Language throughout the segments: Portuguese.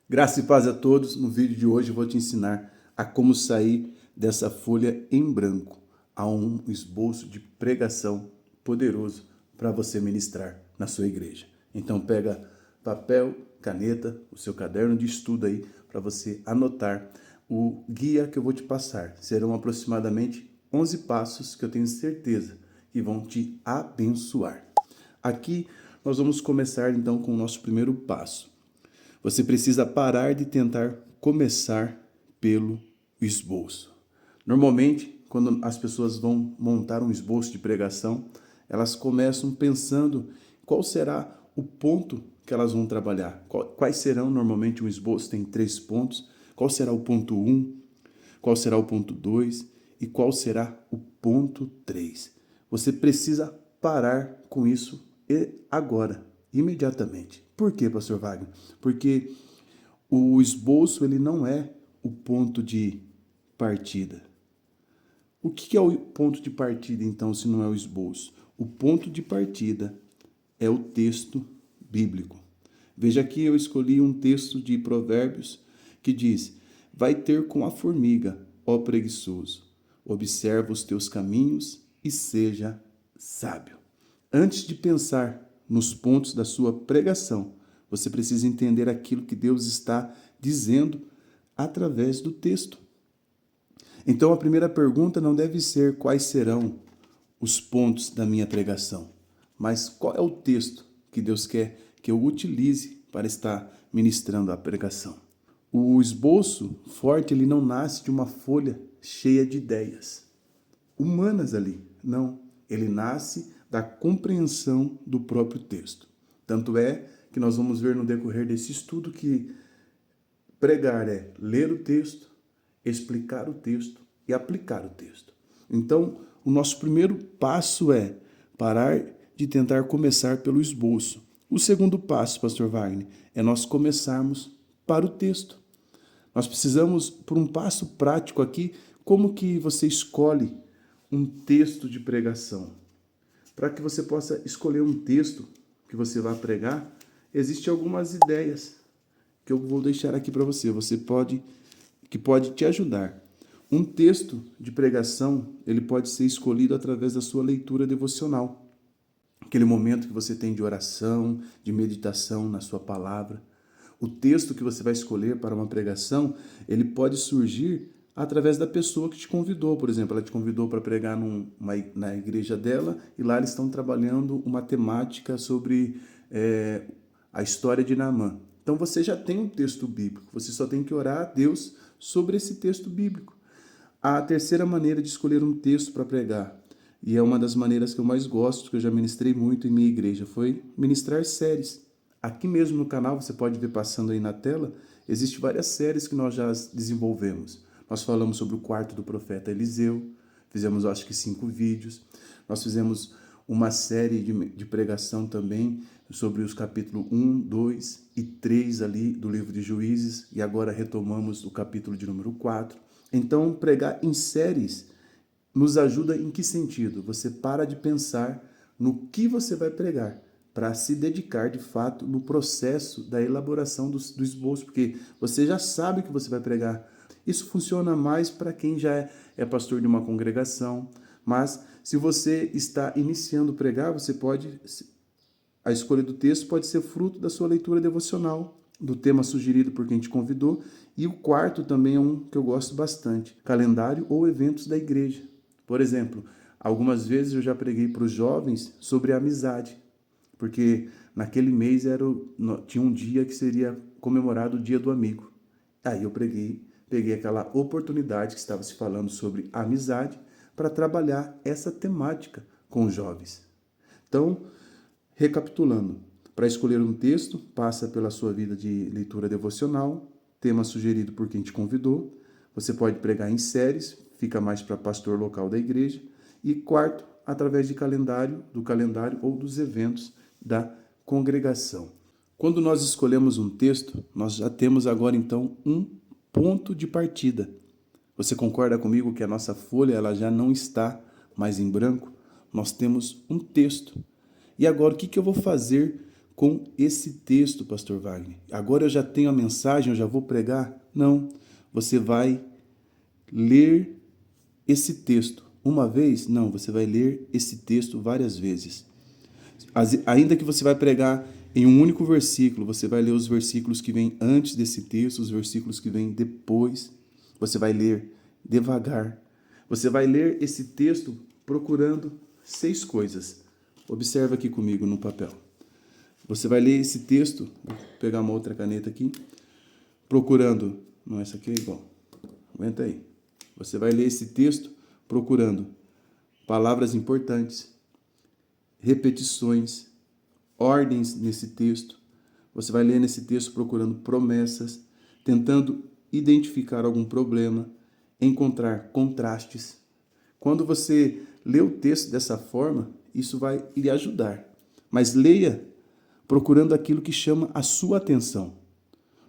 Graça e paz a todos. No vídeo de hoje eu vou te ensinar a como sair dessa folha em branco a um esboço de pregação poderoso para você ministrar na sua igreja. Então pega papel, caneta, o seu caderno de estudo aí para você anotar o guia que eu vou te passar. Serão aproximadamente 11 passos que eu tenho certeza que vão te abençoar. Aqui nós vamos começar então com o nosso primeiro passo. Você precisa parar de tentar começar pelo esboço. Normalmente, quando as pessoas vão montar um esboço de pregação, elas começam pensando qual será o ponto que elas vão trabalhar. Quais serão, normalmente um esboço tem 3 pontos, qual será o ponto 1, qual será o ponto 2 e qual será o ponto 3. Você precisa parar com isso agora, imediatamente. Por quê, pastor Wagner? Porque o esboço ele não é o ponto de partida. O que é o ponto de partida, então, se não é o esboço? O ponto de partida é o texto bíblico. Veja aqui, eu escolhi um texto de Provérbios que diz: vai ter com a formiga, ó preguiçoso, observa os teus caminhos e seja sábio. Antes de pensar nos pontos da sua pregação, você precisa entender aquilo que Deus está dizendo através do texto. Então a primeira pergunta não deve ser quais serão os pontos da minha pregação, mas qual é o texto que Deus quer que eu utilize para estar ministrando a pregação. O esboço forte, ele não nasce de uma folha cheia de ideias humanas ali, não. Ele nasce da compreensão do próprio texto. Tanto é que nós vamos ver no decorrer desse estudo que pregar é ler o texto, explicar o texto e aplicar o texto. Então, o nosso primeiro passo é parar de tentar começar pelo esboço. O segundo passo, pastor Wagner, é nós começarmos para o texto. Nós precisamos, por um passo prático aqui, como que você escolhe um texto de pregação? Para que você possa escolher um texto que você vai pregar, existem algumas ideias que eu vou deixar aqui para você. Que pode te ajudar. Um texto de pregação, ele pode ser escolhido através da sua leitura devocional. Aquele momento que você tem de oração, de meditação na sua palavra. O texto que você vai escolher para uma pregação, ele pode surgir através da pessoa que te convidou. Por exemplo, ela te convidou para pregar na igreja dela e lá eles estão trabalhando uma temática sobre a história de Naamã. Então você já tem um texto bíblico, você só tem que orar a Deus sobre esse texto bíblico. A terceira maneira de escolher um texto para pregar, e é uma das maneiras que eu mais gosto, que eu já ministrei muito em minha igreja, foi ministrar séries. Aqui mesmo no canal, você pode ver passando aí na tela, existem várias séries que nós já desenvolvemos. Nós falamos sobre o quarto do profeta Eliseu, fizemos acho que 5 vídeos. Nós fizemos uma série de pregação também sobre os capítulos 1, 2 e 3 ali do livro de Juízes, e agora retomamos o capítulo de número 4. Então, pregar em séries nos ajuda em que sentido? Você para de pensar no que você vai pregar, para se dedicar de fato no processo da elaboração do esboço, porque você já sabe o que você vai pregar. Isso funciona mais para quem já é pastor de uma congregação, mas se você está iniciando a pregar, a escolha do texto pode ser fruto da sua leitura devocional, do tema sugerido por quem te convidou, e o quarto também é um que eu gosto bastante, calendário ou eventos da igreja. Por exemplo, algumas vezes eu já preguei para os jovens sobre a amizade, porque naquele mês tinha um dia que seria comemorado o Dia do Amigo. Aí eu peguei aquela oportunidade que estava se falando sobre amizade para trabalhar essa temática com os jovens. Então, recapitulando, para escolher um texto, passa pela sua vida de leitura devocional, tema sugerido por quem te convidou. Você pode pregar em séries, fica mais para pastor local da igreja. E quarto, através do calendário ou dos eventos da congregação. Quando nós escolhemos um texto, nós já temos agora então um ponto de partida. Você concorda comigo que a nossa folha ela já não está mais em branco? Nós temos um texto. E agora o que eu vou fazer com esse texto, pastor Wagner. Agora eu já tenho a mensagem, eu já vou pregar? Não, você vai ler esse texto uma vez? Não, você vai ler esse texto várias vezes. Ainda que você vai pregar em um único versículo, você vai ler os versículos que vêm antes desse texto, os versículos que vêm depois. Você vai ler devagar. Você vai ler esse texto procurando 6 coisas. Observa aqui comigo no papel. Você vai ler esse texto, vou pegar uma outra caneta aqui, procurando, não, essa aqui é igual, aguenta aí. Você vai ler esse texto procurando palavras importantes, repetições, ordens nesse texto. Você vai ler nesse texto procurando promessas, tentando identificar algum problema, encontrar contrastes. Quando você lê o texto dessa forma, isso vai lhe ajudar. Mas leia procurando aquilo que chama a sua atenção.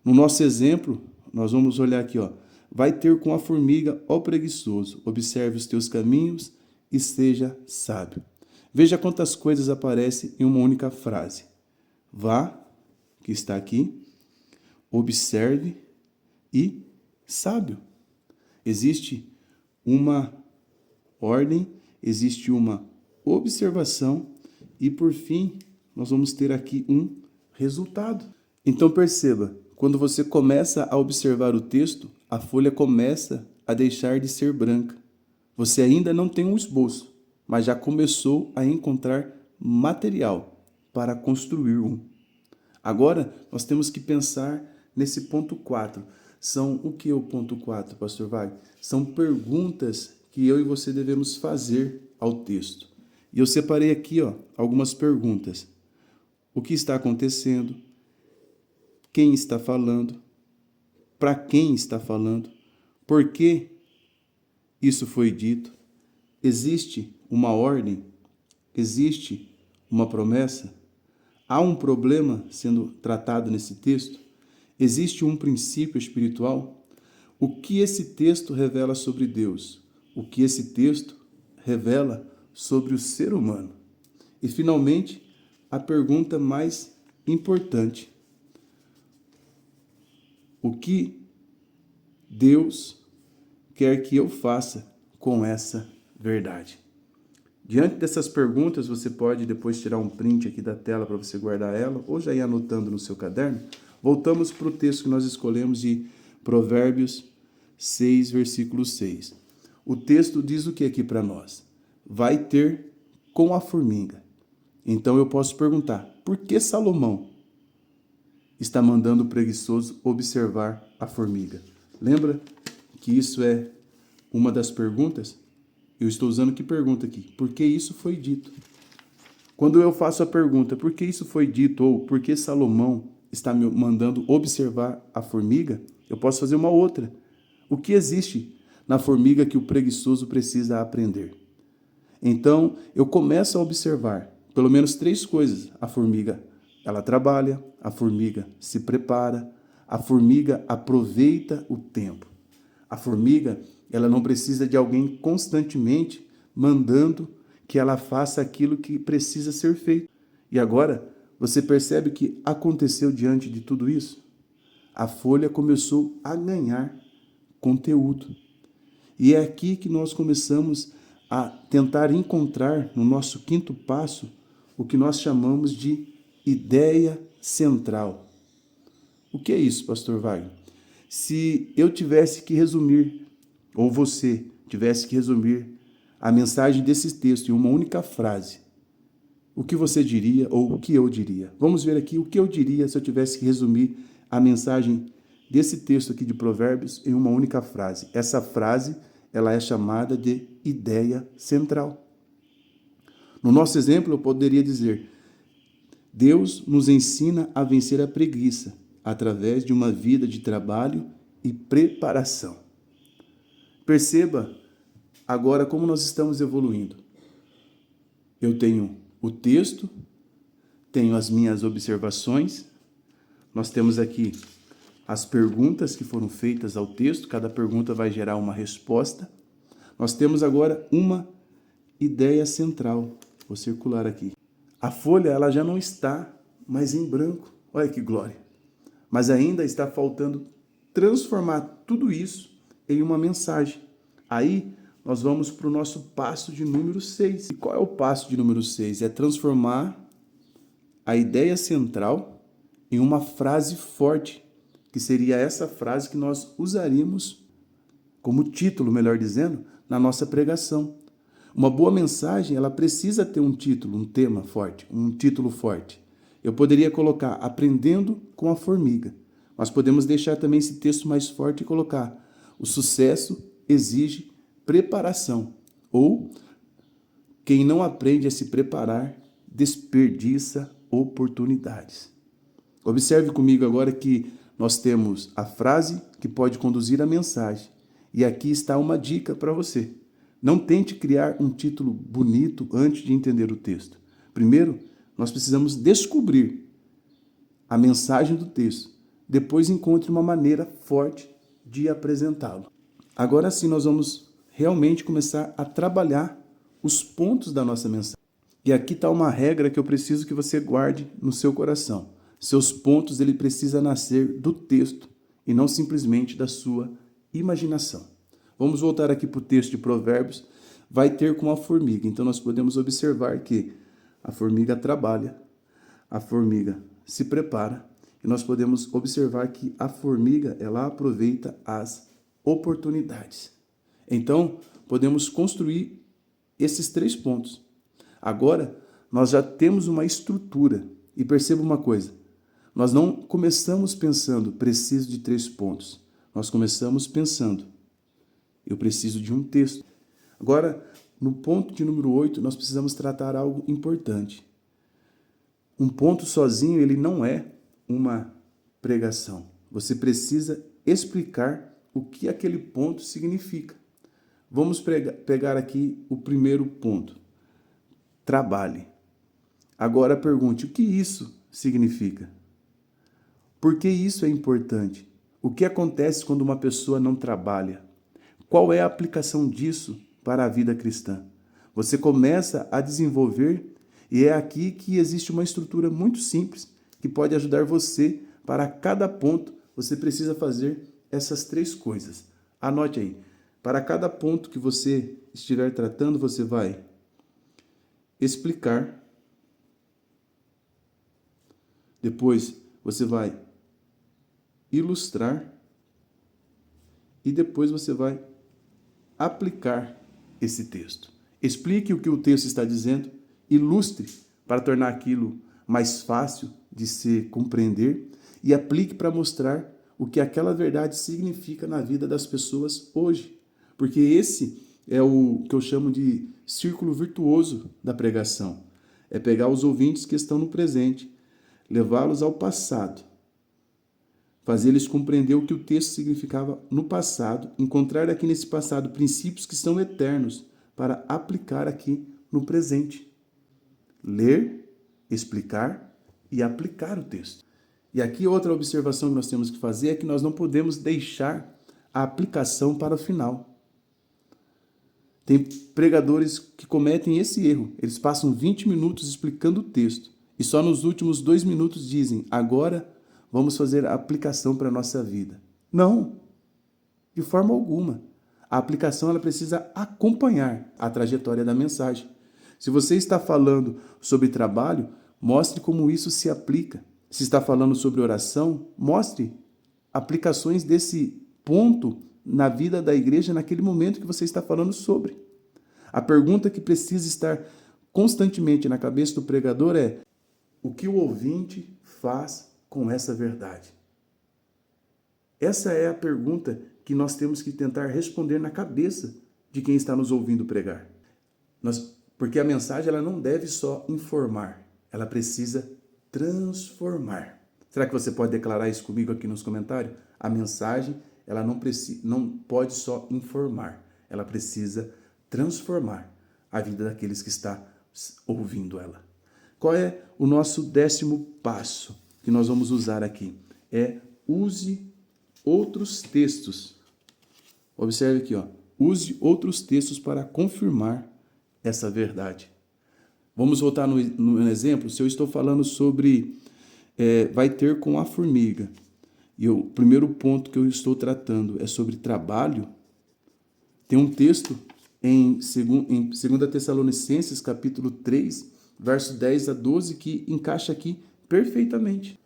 No nosso exemplo, nós vamos olhar aqui, ó. Vai ter com a formiga, ó preguiçoso, observe os teus caminhos e seja sábio. Veja quantas coisas aparecem em uma única frase. Vá, que está aqui, observe e sábio. Existe uma ordem, existe uma observação e, por fim, nós vamos ter aqui um resultado. Então perceba, quando você começa a observar o texto, a folha começa a deixar de ser branca. Você ainda não tem um esboço, mas já começou a encontrar material para construir um. Agora, nós temos que pensar nesse ponto 4. São o que é o ponto 4, pastor Wagner? São perguntas que eu e você devemos fazer ao texto. E eu separei aqui, ó, algumas perguntas. O que está acontecendo? Quem está falando? Para quem está falando? Por que isso foi dito? Existe uma ordem? Existe uma promessa? Há um problema sendo tratado nesse texto? Existe um princípio espiritual? O que esse texto revela sobre Deus? O que esse texto revela sobre o ser humano? E, finalmente, a pergunta mais importante: o que Deus quer que eu faça com essa verdade? Diante dessas perguntas, você pode depois tirar um print aqui da tela para você guardar ela, ou já ir anotando no seu caderno. Voltamos para o texto que nós escolhemos de Provérbios 6, versículo 6. O texto diz o que aqui para nós? Vai ter com a formiga. Então eu posso perguntar, por que Salomão está mandando o preguiçoso observar a formiga? Lembra que isso é uma das perguntas? Eu estou usando que pergunta aqui? Por que isso foi dito? Quando eu faço a pergunta, por que isso foi dito? Ou por que Salomão está me mandando observar a formiga? Eu posso fazer uma outra. O que existe na formiga que o preguiçoso precisa aprender? Então, eu começo a observar pelo menos 3 coisas. A formiga, ela trabalha, a formiga se prepara, a formiga aproveita o tempo. A formiga, ela não precisa de alguém constantemente mandando que ela faça aquilo que precisa ser feito. E agora, você percebe o que aconteceu diante de tudo isso? A folha começou a ganhar conteúdo. E é aqui que nós começamos a tentar encontrar no nosso 5º passo o que nós chamamos de ideia central. O que é isso, pastor Wagner? Se eu tivesse que resumir, ou você tivesse que resumir a mensagem desse texto em uma única frase, o que você diria ou o que eu diria? Vamos ver aqui o que eu diria se eu tivesse que resumir a mensagem desse texto aqui de Provérbios em uma única frase. Essa frase, ela é chamada de ideia central. No nosso exemplo, eu poderia dizer: Deus nos ensina a vencer a preguiça através de uma vida de trabalho e preparação. Perceba agora como nós estamos evoluindo. Eu tenho o texto, tenho as minhas observações, nós temos aqui as perguntas que foram feitas ao texto, cada pergunta vai gerar uma resposta. Nós temos agora uma ideia central. Vou circular aqui. A folha, ela já não está mas em branco. Olha que glória! Mas ainda está faltando transformar tudo isso em uma mensagem. Aí nós vamos para o nosso passo de número 6. E qual é o passo de número 6? É transformar a ideia central em uma frase forte, que seria essa frase que nós usaríamos como título, melhor dizendo, na nossa pregação. Uma boa mensagem, ela precisa ter um título, um tema forte, um título forte. Eu poderia colocar Aprendendo com a Formiga, mas podemos deixar também esse texto mais forte e colocar O sucesso exige preparação, ou quem não aprende a se preparar desperdiça oportunidades. Observe comigo agora que nós temos a frase que pode conduzir a mensagem. E aqui está uma dica para você. Não tente criar um título bonito antes de entender o texto. Primeiro, nós precisamos descobrir a mensagem do texto. Depois, encontre uma maneira forte de apresentá-lo. Agora sim, nós vamos realmente começar a trabalhar os pontos da nossa mensagem. E aqui está uma regra que eu preciso que você guarde no seu coração. Seus pontos, ele precisa nascer do texto e não simplesmente da sua imaginação. Vamos voltar aqui para o texto de Provérbios. Vai ter com a formiga. Então nós podemos observar que a formiga trabalha, a formiga se prepara, e nós podemos observar que a formiga, ela aproveita as oportunidades. Então, podemos construir esses 3 pontos. Agora, nós já temos uma estrutura. E perceba uma coisa, nós não começamos pensando, preciso de 3 pontos. Nós começamos pensando, eu preciso de um texto. Agora, no ponto de número 8, nós precisamos tratar algo importante. Um ponto sozinho, ele não é uma pregação. Você precisa explicar o que aquele ponto significa. Vamos pegar aqui o primeiro ponto. Trabalhe. Agora pergunte, o que isso significa? Por que isso é importante? O que acontece quando uma pessoa não trabalha? Qual é a aplicação disso para a vida cristã? Você começa a desenvolver, e é aqui que existe uma estrutura muito simples que pode ajudar você. Para cada ponto, você precisa fazer essas 3 coisas. Anote aí. Para cada ponto que você estiver tratando, você vai explicar. Depois, você vai ilustrar. E depois você vai aplicar esse texto. Explique o que o texto está dizendo, ilustre para tornar aquilo mais fácil de se compreender e aplique para mostrar o que aquela verdade significa na vida das pessoas hoje. Porque esse é o que eu chamo de círculo virtuoso da pregação. É pegar os ouvintes que estão no presente, levá-los ao passado, fazer eles compreender o que o texto significava no passado, encontrar aqui nesse passado princípios que são eternos para aplicar aqui no presente. Ler, explicar e aplicar o texto. E aqui outra observação que nós temos que fazer é que nós não podemos deixar a aplicação para o final. Tem pregadores que cometem esse erro. Eles passam 20 minutos explicando o texto e só nos últimos 2 minutos dizem, agora vamos fazer a aplicação para a nossa vida. Não, de forma alguma. A aplicação ela precisa acompanhar a trajetória da mensagem. Se você está falando sobre trabalho, mostre como isso se aplica. Se está falando sobre oração, mostre aplicações desse ponto na vida da igreja naquele momento que você está falando sobre. A pergunta que precisa estar constantemente na cabeça do pregador é: o que o ouvinte faz com essa verdade? Essa é a pergunta que nós temos que tentar responder na cabeça de quem está nos ouvindo pregar. Porque a mensagem ela não deve só informar, ela precisa transformar. Será que você pode declarar isso comigo aqui nos comentários? A mensagem ela não pode só informar, ela precisa transformar a vida daqueles que estão ouvindo ela. Qual é o nosso 10º passo que nós vamos usar aqui? É use outros textos. Observe aqui, ó. Use outros textos para confirmar essa verdade. Vamos voltar no exemplo. Se eu estou falando sobre vai ter com a formiga. E o primeiro ponto que eu estou tratando é sobre trabalho. Tem um texto em 2 Tessalonicenses, capítulo 3, verso 10 a 12, que encaixa aqui perfeitamente.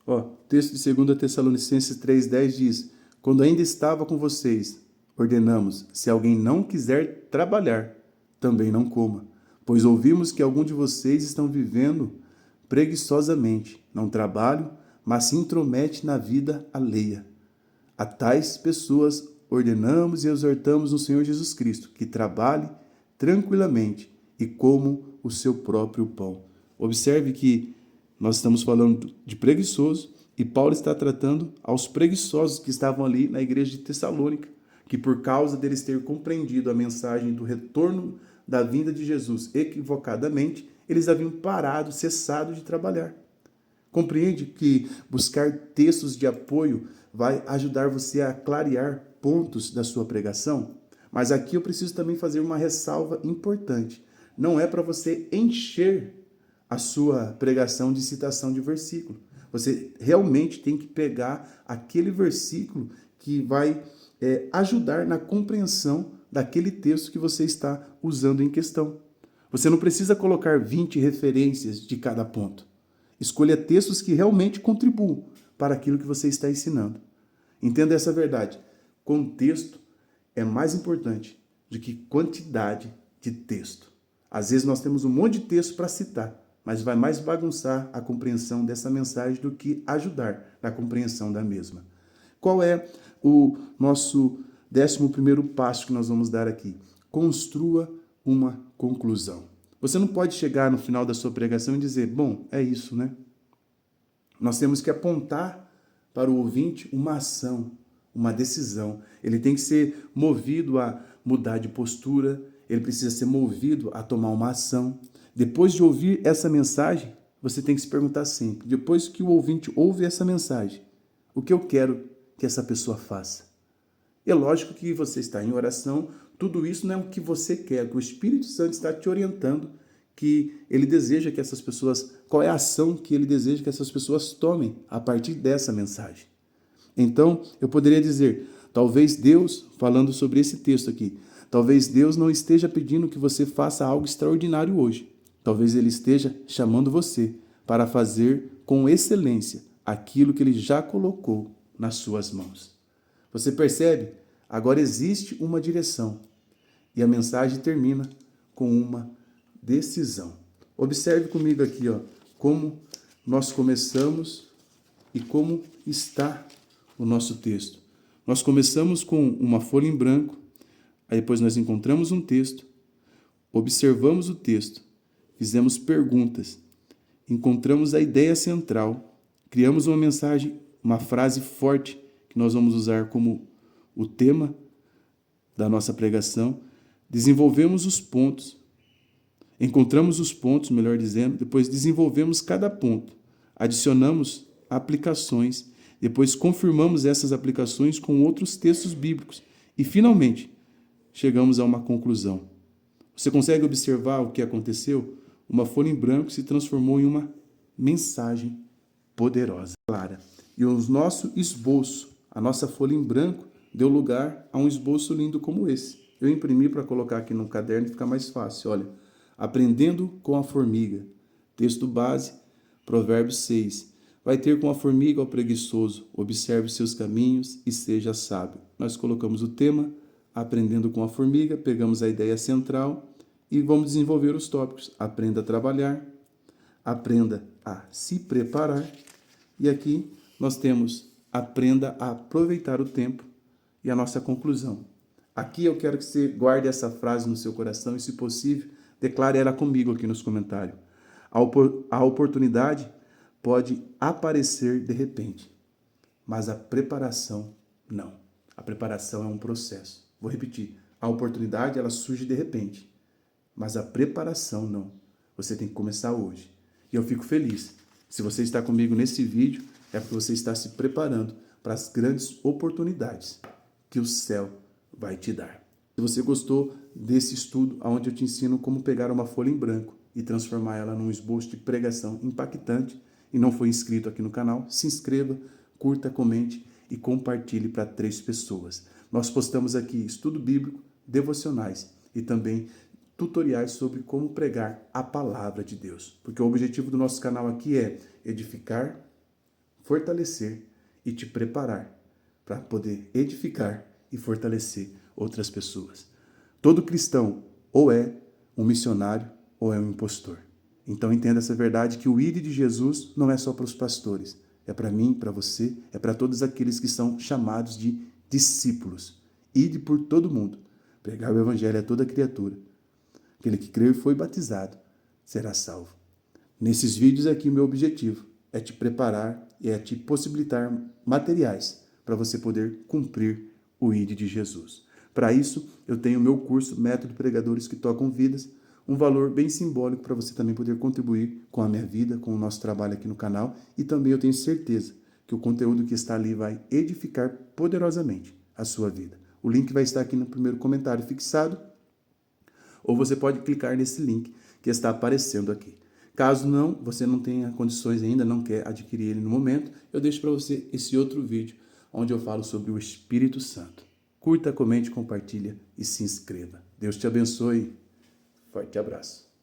Ó, o texto de 2 Tessalonicenses 3,10 diz: quando ainda estava com vocês, ordenamos, se alguém não quiser trabalhar, também não coma, pois ouvimos que alguns de vocês estão vivendo preguiçosamente, não trabalham, mas se intromete na vida alheia. A tais pessoas ordenamos e exortamos no Senhor Jesus Cristo que trabalhe tranquilamente e comam o seu próprio pão. Observe que nós estamos falando de preguiçoso e Paulo está tratando aos preguiçosos que estavam ali na igreja de Tessalônica, que por causa deles ter compreendido a mensagem do retorno da vinda de Jesus equivocadamente, eles haviam parado, cessado de trabalhar. Compreende que buscar textos de apoio vai ajudar você a clarear pontos da sua pregação? Mas aqui eu preciso também fazer uma ressalva importante. Não é para você encher a sua pregação de citação de versículo. Você realmente tem que pegar aquele versículo que vai ajudar na compreensão daquele texto que você está usando em questão. Você não precisa colocar 20 referências de cada ponto. Escolha textos que realmente contribuam para aquilo que você está ensinando. Entenda essa verdade. Contexto é mais importante do que quantidade de texto. Às vezes nós temos um monte de texto para citar, mas vai mais bagunçar a compreensão dessa mensagem do que ajudar na compreensão da mesma. Qual é o nosso 11º passo que nós vamos dar aqui? Construa uma conclusão. Você não pode chegar no final da sua pregação e dizer, bom, é isso, né? Nós temos que apontar para o ouvinte uma ação, uma decisão. Ele tem que ser movido a mudar de postura, ele precisa ser movido a tomar uma ação. Depois de ouvir essa mensagem, você tem que se perguntar sempre, depois que o ouvinte ouve essa mensagem, o que eu quero que essa pessoa faça? É lógico que você está em oração, tudo isso não é o que você quer, que o Espírito Santo está te orientando, que ele deseja que essas pessoas, qual é a ação que ele deseja que essas pessoas tomem a partir dessa mensagem. Então, eu poderia dizer, talvez Deus, falando sobre esse texto aqui, talvez Deus não esteja pedindo que você faça algo extraordinário hoje. Talvez Ele esteja chamando você para fazer com excelência aquilo que Ele já colocou nas suas mãos. Você percebe? Agora existe uma direção e a mensagem termina com uma decisão. Observe comigo aqui, ó, como nós começamos e como está o nosso texto. Nós começamos com uma folha em branco, aí depois nós encontramos um texto, observamos o texto, fizemos perguntas, encontramos a ideia central, criamos uma mensagem, uma frase forte que nós vamos usar como o tema da nossa pregação, desenvolvemos os pontos, encontramos os pontos, melhor dizendo, depois desenvolvemos cada ponto, adicionamos aplicações, depois confirmamos essas aplicações com outros textos bíblicos e, finalmente, chegamos a uma conclusão. Você consegue observar o que aconteceu? Uma folha em branco se transformou em uma mensagem poderosa, clara. E o nosso esboço, a nossa folha em branco, deu lugar a um esboço lindo como esse. Eu imprimi para colocar aqui no caderno e ficar mais fácil. Olha, aprendendo com a formiga. Texto base, Provérbios 6. Vai ter com a formiga ao preguiçoso, observe seus caminhos e seja sábio. Nós colocamos o tema, aprendendo com a formiga, pegamos a ideia central e vamos desenvolver os tópicos. Aprenda a trabalhar, aprenda a se preparar. E aqui nós temos aprenda a aproveitar o tempo e a nossa conclusão. Aqui eu quero que você guarde essa frase no seu coração e, se possível, declare ela comigo aqui nos comentários. A oportunidade pode aparecer de repente, mas a preparação não. A preparação é um processo. Vou repetir. A oportunidade ela surge de repente, mas a preparação não. Você tem que começar hoje. E eu fico feliz. Se você está comigo nesse vídeo, é porque você está se preparando para as grandes oportunidades que o céu vai te dar. Se você gostou desse estudo, onde eu te ensino como pegar uma folha em branco e transformar ela num esboço de pregação impactante, e não foi inscrito aqui no canal, se inscreva, curta, comente e compartilhe para 3 pessoas. Nós postamos aqui estudo bíblico, devocionais e também tutoriais sobre como pregar a palavra de Deus. Porque o objetivo do nosso canal aqui é edificar, fortalecer e te preparar para poder edificar e fortalecer outras pessoas. Todo cristão ou é um missionário ou é um impostor. Então entenda essa verdade que o ID de Jesus não é só para os pastores, é para mim, para você, é para todos aqueles que são chamados de discípulos. Ide por todo mundo, pregar o evangelho a toda criatura. Aquele que creu e foi batizado será salvo. Nesses vídeos aqui, meu objetivo é te preparar e é te possibilitar materiais para você poder cumprir o ID de Jesus. Para isso, eu tenho o meu curso Método Pregadores que Tocam Vidas, um valor bem simbólico para você também poder contribuir com a minha vida, com o nosso trabalho aqui no canal, e também eu tenho certeza que o conteúdo que está ali vai edificar poderosamente a sua vida. O link vai estar aqui no primeiro comentário fixado, ou você pode clicar nesse link que está aparecendo aqui. Caso não, você não tenha condições ainda, não quer adquirir ele no momento, eu deixo para você esse outro vídeo onde eu falo sobre o Espírito Santo. Curta, comente, compartilha e se inscreva. Deus te abençoe. Forte abraço.